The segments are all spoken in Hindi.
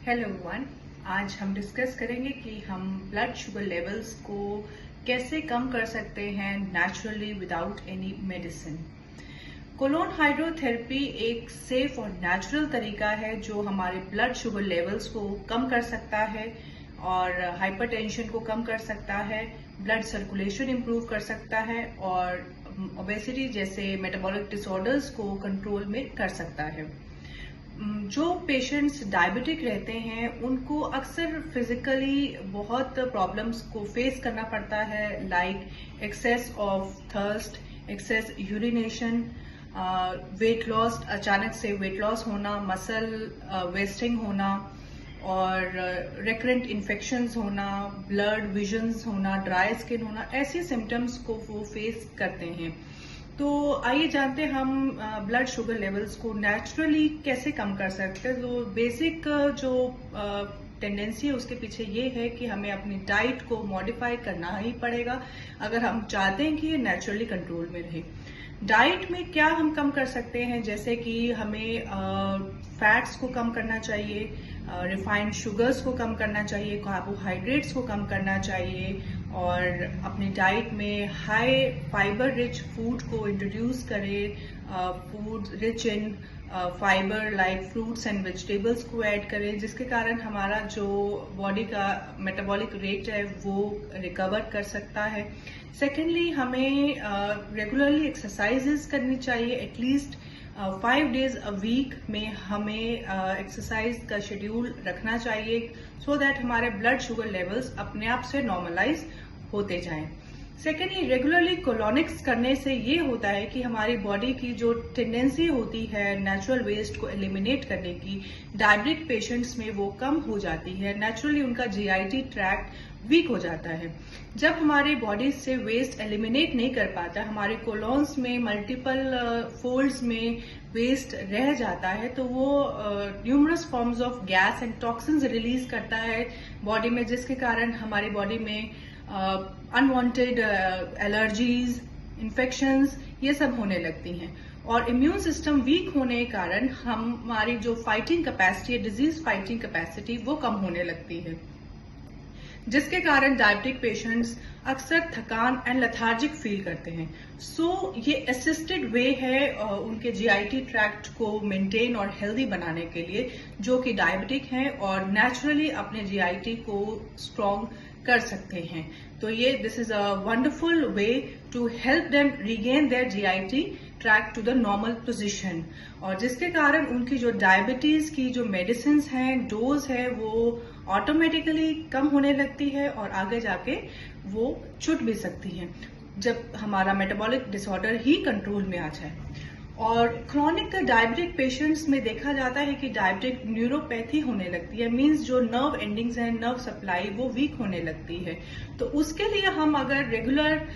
हेलो एवरीवन, आज हम डिस्कस करेंगे कि हम ब्लड शुगर लेवल्स को कैसे कम कर सकते हैं naturally without any medicine. Colon hydrotherapy एक सेफ और नेचुरल तरीका है जो हमारे ब्लड शुगर लेवल्स को कम कर सकता है और हाइपरटेंशन को कम कर सकता है, ब्लड सर्कुलेशन इंप्रूव कर सकता है और ओबेसिटी जैसे मेटाबॉलिक डिसऑर्डर्स को कंट्रोल में कर सकता है। जो पेशेंट्स डायबिटिक रहते हैं उनको अक्सर फिजिकली बहुत प्रॉब्लम्स को फेस करना पड़ता है, like excess of thirst, excess urination, weight loss, अचानक से वेट लॉस होना, मसल वेस्टिंग होना और रिकरेंट इन्फेक्शंस होना, ब्लड विजन्स होना, ड्राई स्किन होना, ऐसे सिम्टम्स को वो फेस करते हैं। तो आइए जानते हैं हम ब्लड शुगर लेवल्स को नेचुरली कैसे कम कर सकते हैं। तो बेसिक जो टेंडेंसी है उसके पीछे ये है कि हमें अपनी डाइट को मॉडिफाई करना ही पड़ेगा अगर हम चाहते हैं कि ये नेचुरली कंट्रोल में रहे। डाइट में क्या हम कम कर सकते हैं, जैसे कि हमें फैट्स को कम करना चाहिए, रिफाइंड शुगर्स को कम करना चाहिए, कार्बोहाइड्रेट्स को कम करना चाहिए और अपनी डाइट में हाई फाइबर रिच फूड को इंट्रोड्यूस करें, food rich in fibre like fruits and vegetables को ऐड करें, जिसके कारण हमारा जो बॉडी का मेटाबॉलिक रेट है वो रिकवर कर सकता है। सेकेंडली, हमें रेगुलरली एक्सरसाइजेस करनी चाहिए, एटलीस्ट 5 डेज अ वीक में हमें एक्सरसाइज का शेड्यूल रखना चाहिए सो दैट हमारे ब्लड शुगर लेवल्स अपने आप से नॉर्मलाइज होते जाएं। सेकेंडली, रेगुलरली कोलोनिक्स करने से ये होता है कि हमारी बॉडी की जो टेंडेंसी होती है नेचुरल वेस्ट को एलिमिनेट करने की, डायबिटिक पेशेंट्स में वो कम हो जाती है। नेचुरली उनका जीआईटी ट्रैक्ट वीक हो जाता है। जब हमारी बॉडी से वेस्ट एलिमिनेट नहीं कर पाता, हमारे कोलोन्स में मल्टीपल फोल्ड्स में वेस्ट रह जाता है, तो वो numerous forms of gas and toxins release करता है बॉडी में, जिसके कारण हमारी बॉडी में अनवांटेड एलर्जीज, इन्फेक्शंस ये सब होने लगती हैं और इम्यून सिस्टम वीक होने के कारण हमारी जो फाइटिंग कैपेसिटी है, डिजीज फाइटिंग कैपेसिटी, वो कम होने लगती है, जिसके कारण डायबिटिक पेशेंट्स अक्सर थकान एंड लेथार्जिक फील करते हैं। सो ये असिस्टेड वे है उनके जीआईटी ट्रैक्ट को मेंटेन और हेल्दी बनाने के लिए, जो कि डायबिटिक हैं और नेचुरली अपने जीआईटी को स्ट्रॉन्ग कर सकते हैं। तो ये this is a wonderful way to help them regain their GIT track to the normal position, और जिसके कारण उनकी जो डायबिटीज की जो मेडिसिन हैं, डोज है, वो ऑटोमेटिकली कम होने लगती है और आगे जाके वो छूट भी सकती है जब हमारा मेटाबॉलिक डिसऑर्डर ही कंट्रोल में आ जाए। और क्रोनिक डायबिटिक पेशेंट्स में देखा जाता है कि डायबिटिक न्यूरोपैथी होने लगती है, मींस जो नर्व एंडिंग्स हैं, नर्व सप्लाई वो वीक होने लगती है। तो उसके लिए हम अगर रेगुलर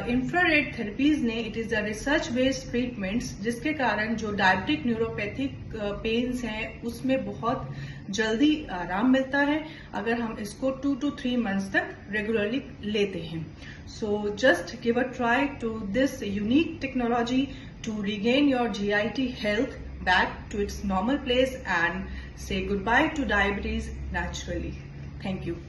इंफ्रारेड थेरेपीज ने, it is a research based treatments, जिसके कारण जो डायबिटिक न्यूरोपैथिक पेन्स हैं उसमें बहुत जल्दी आराम मिलता है अगर हम इसको 2 to 3 months तक रेगुलरली लेते हैं। So just give a try to this unique technology to regain your GIT health back to its normal place and say goodbye to diabetes naturally. Thank you.